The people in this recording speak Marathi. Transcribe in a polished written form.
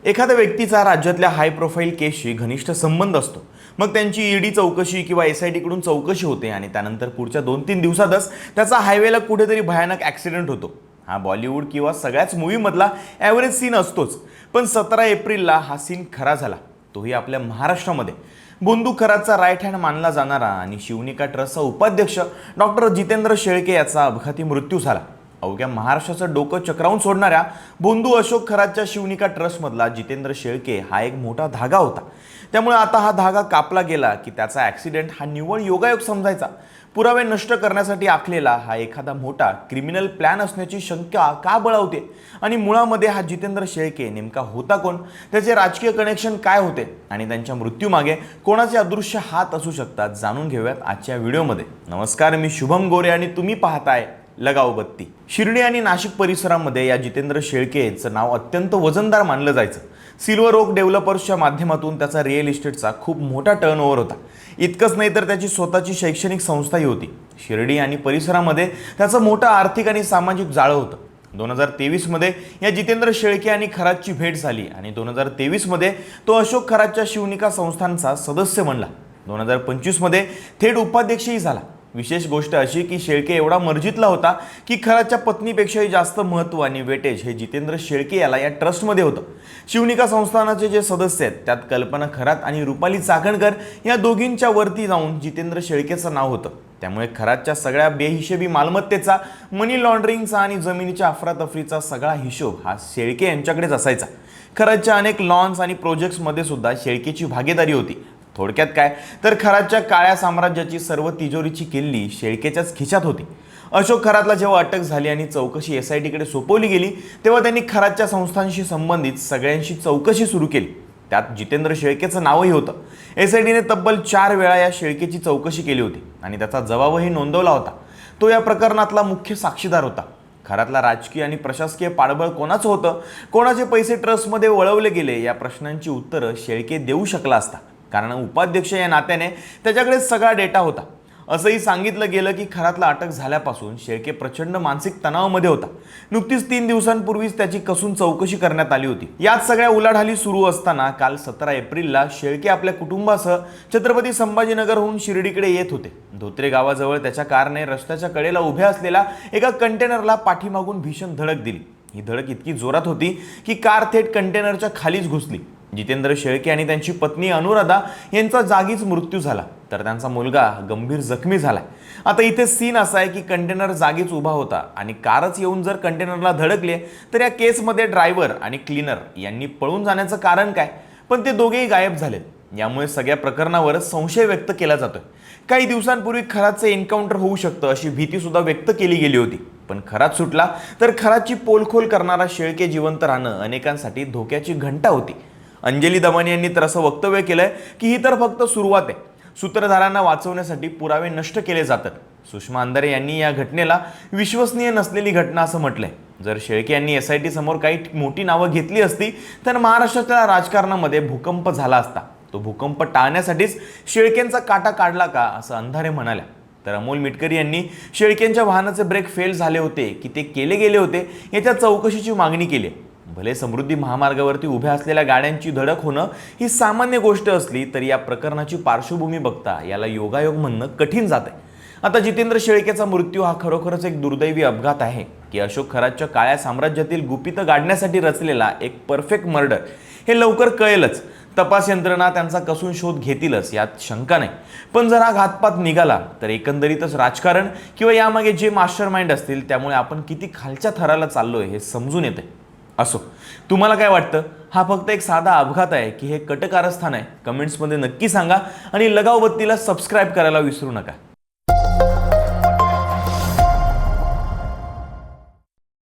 एखाद्या व्यक्तीचा राज्यातल्या हाय प्रोफाईल केसशी घनिष्ठ संबंध असतो. मग त्यांची ईडी चौकशी किंवा SIT कडून चौकशी होते आणि त्यानंतर पुढच्या 2-3 दिवसातच त्याचा हायवेला कुठेतरी भयानक ॲक्सिडेंट होतो. हा बॉलिवूड किंवा सगळ्याच मूवीमधला ॲव्हरेज सीन असतोच. पण 17 एप्रिलला हा सीन खरा झाला, तोही आपल्या महाराष्ट्रामध्ये. बोंदू खरातचा राईट हँड मानला जाणारा आणि शिवनिका ट्रस्टचा उपाध्यक्ष डॉक्टर जितेंद्र शेळके याचा अपघाती मृत्यू झाला. अवघ्या महाराष्ट्राचं डोकं चक्रावून सोडणाऱ्या बोंदू अशोक खरातच्या शिवनिका ट्रस्टमधला जितेंद्र शेळके हा एक मोठा धागा होता. त्यामुळे आता हा धागा कापला गेला की त्याचा ॲक्सिडेंट हा निव्वळ योगायोग समजायचा. पुरावे नष्ट करण्यासाठी आखलेला हा एखादा मोठा क्रिमिनल प्लॅन असण्याची शंका का बळावते आणि मुळामध्ये हा जितेंद्र शेळके नेमका होता कोण, त्याचे राजकीय कनेक्शन काय होते आणि त्यांच्या मृत्यूमागे कोणाचे अदृश्य हात असू शकतात, जाणून घेऊयात आजच्या व्हिडिओमध्ये. नमस्कार, मी शुभम गोरे आणि तुम्ही पाहताय लगाव बत्ती. शिर्डी आणि नाशिक परिसरामध्ये या जितेंद्र शेळकेचं नाव अत्यंत वजनदार मानलं जायचं. सिल्वर ओक डेव्हलपर्सच्या माध्यमातून त्याचा रिअल इस्टेटचा खूप मोठा टर्नओव्हर होता. इतकंच नाही तर त्याची स्वतःची शैक्षणिक संस्थाही होती. शिर्डी आणि परिसरामध्ये त्याचं मोठं आर्थिक आणि सामाजिक जाळं होतं. 2023मध्ये या जितेंद्र शेळके आणि खरातची भेट झाली आणि 2023मध्ये तो अशोक खरातच्या शिवनिका संस्थांचा सदस्य बनला. 2025मध्ये थेट उपाध्यक्षही झाला. विशेष गोष्ट अशी की शेळके एवढा मर्जीतला होता की खरातच्या पत्नीपेक्षाही जास्त महत्त्व आणि वेटेज हे जितेंद्र शेळके याला या ट्रस्टमध्ये होतं. शिवनिका संस्थानाचे जे सदस्य आहेत त्यात कल्पना खरात आणि रुपाली चाकणकर या दोघींच्या वरती जाऊन जितेंद्र शेळकेचं नाव होतं. त्यामुळे खरातच्या सगळ्या बेहिशेबी मालमत्तेचा, मनी लॉन्ड्रिंगचा आणि जमिनीच्या अफरातफरीचा सगळा हिशोब हा शेळके यांच्याकडेच असायचा. खरातच्या अनेक लॉन्स आणि प्रोजेक्ट्समध्ये सुद्धा शेळकेची भागीदारी होती. थोडक्यात काय तर खरातच्या काळ्या साम्राज्याची सर्व तिजोरीची किल्ली शेळकेच्याच खिशात होती. अशोक खरातला जेव्हा अटक झाली आणि चौकशी SIT कडे सोपवली गेली तेव्हा त्यांनी खरातच्या संस्थांशी संबंधित सगळ्यांशी चौकशी सुरू केली. त्यात जितेंद्र शेळकेचं नावही होतं. SITने तब्बल 4 वेळा या शेळकेची चौकशी केली होती आणि त्याचा जबाबही नोंदवला होता. तो या प्रकरणातला मुख्य साक्षीदार होता. खरातला राजकीय आणि प्रशासकीय पाठबळ कोणाचं होतं, कोणाचे पैसे ट्रस्टमध्ये वळवले गेले या प्रश्नांची उत्तरं शेळके देऊ शकला असता, कारण उपाध्यक्ष या नात्याने त्याच्याकडे सगळा डेटा होता. असंही सांगितलं गेलं की खरातला अटक झाल्यापासून शेळके प्रचंड मानसिक तणावामध्ये होता. नुकतीच 3 दिवसांपूर्वीच त्याची कसून चौकशी करण्यात आली होती. यात सगळ्या उलाढाली सुरू असताना काल 17 एप्रिलला शेळके आपल्या कुटुंबासह छत्रपती संभाजीनगरहून शिर्डीकडे येत होते. धोत्रे गावाजवळ त्याच्या कारने रस्त्याच्या कडेला उभ्या असलेल्या एका कंटेनरला पाठीमागून भीषण धडक दिली. ही धडक इतकी जोरात होती की कार थेट कंटेनरच्या खालीच घुसली. जितेंद्र शेळके आणि त्यांची पत्नी अनुराधा यांचा जागीच मृत्यू झाला, तर त्यांचा मुलगा गंभीर जखमी झाला. आता इथे सीन असा आहे की कंटेनर जागीच उभा होता आणि कारच येऊन जर कंटेनरला धडकले तर या केसमध्ये ड्रायव्हर आणि क्लीनर यांनी पळून जाण्याचं कारण काय, पण ते दोघेही गायब झालेत. यामुळे सगळ्या प्रकरणावर संशय व्यक्त केला जातोय. काही दिवसांपूर्वी खरातचं एन्काउंटर होऊ शकतं अशी भीती सुद्धा व्यक्त केली गेली होती. पण खरात सुटला तर खरातची पोलखोल करणारा शेळके जिवंत राहणं अनेकांसाठी धोक्याची घंटा होती. अंजली दमानी यांनी तर असं वक्तव्य केलंय की ही तर फक्त सुरुवात आहे. सूत्रधारांना वाचवण्यासाठी पुरावे नष्ट केले जातात. सुषमा अंधारे यांनी या घटनेला विश्वसनीय नसलेली घटना असं म्हटलंय. जर शेळके यांनी SIT समोर काही मोठी नावं घेतली असती तर महाराष्ट्राच्या राजकारणामध्ये भूकंप झाला असता. तो भूकंप टाळण्यासाठीच शेळकेंचा काटा काढला का, असं अंधारे म्हणाल्या. तर अमोल मिटकरी यांनी शेळकेंच्या वाहनाचे ब्रेक फेल झाले होते की ते केले गेले होते याच्या चौकशीची मागणी केली. भले समृद्धी महामार्गावरती उभ्या असलेल्या गाड्यांची धडक होणं ही सामान्य गोष्ट असली तरी या प्रकरणाची पार्श्वभूमी बघता याला योगायोग म्हणणं कठीण जात आहे. आता जितेंद्र शेळकेचा मृत्यू हा खरोखरच एक दुर्दैवी अपघात आहे की अशोक खरातच्या काळ्या साम्राज्यातील गुपितं गाडण्यासाठी रचलेला एक परफेक्ट मर्डर, हे लवकर कळेलच. तपास यंत्रणा त्यांचा कसून शोध घेतीलच, यात शंका नाही. पण जर हा घातपात निघाला तर एकंदरीतच राजकारण किंवा यामागे जे मास्टर माइंड असतील त्यामुळे आपण किती खालच्या थराला चाललोय हे समजून येते. असो, तुम्हाला काय वाटतं? हा फक्त एक साधा अपघात आहे की हे कटकारस्थान आहे? कमेंट्समध्ये नक्की सांगा आणि लगाव बत्तीला सबस्क्राईब करायला विसरू नका.